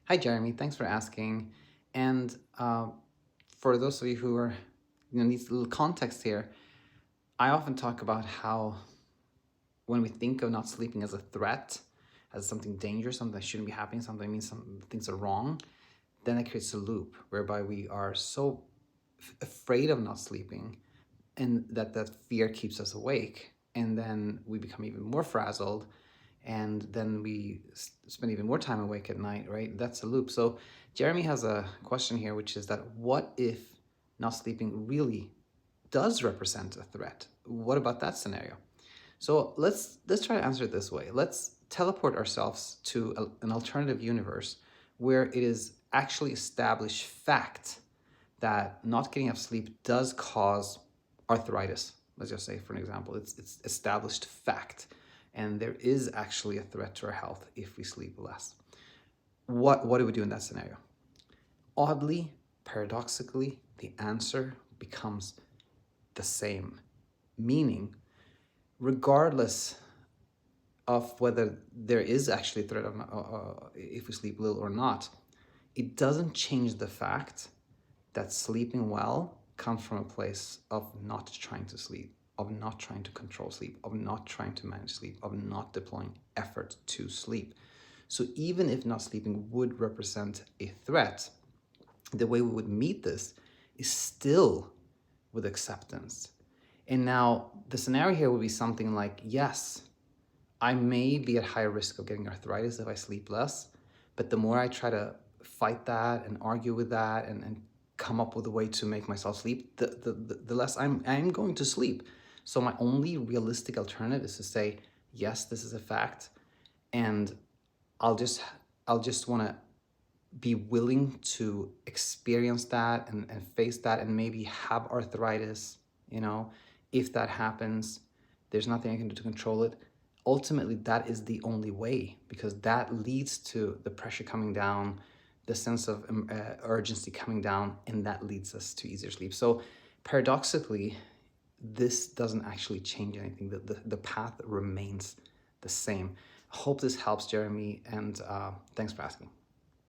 Hi, Jeremy. Thanks for asking. And for those of you who are, needs a little context here, I often talk about how when we think of not sleeping as a threat, as something dangerous, something that shouldn't be happening, something that means some things are wrong, then it creates a loop whereby we are so afraid of not sleeping, and that fear keeps us awake, and then we become even more frazzled, and then we spend even more time awake at night, right? That's a loop. So Jeremy has a question here, which is that what if not sleeping really does represent a threat? What about that scenario? So let's try to answer it this way. Let's teleport ourselves to an alternative universe where it is actually established fact that not getting enough sleep does cause arthritis. Let's just say, for an example, it's established fact, and there is actually a threat to our health if we sleep less. What do we do in that scenario? Oddly, paradoxically, the answer becomes the same, meaning regardless of whether there is actually a threat of if we sleep little or not, it doesn't change the fact that sleeping well comes from a place of not trying to sleep, of not trying to control sleep, of not trying to manage sleep, of not deploying effort to sleep. So even if not sleeping would represent a threat, the way we would meet this is still with acceptance. And now the scenario here would be something like, yes, I may be at higher risk of getting arthritis if I sleep less, but the more I try to fight that and argue with that and come up with a way to make myself sleep, the less I'm going to sleep. So my only realistic alternative is to say, yes, this is a fact, and I'll just I'll just want to be willing to experience that and face that and maybe have arthritis, if that happens. There's nothing I can do to control it. Ultimately, that is the only way, because that leads to the pressure coming down, the sense of urgency coming down, and that leads us to easier sleep. So paradoxically, this doesn't actually change anything. The path remains the same. Hope this helps, Jeremy, and thanks for asking.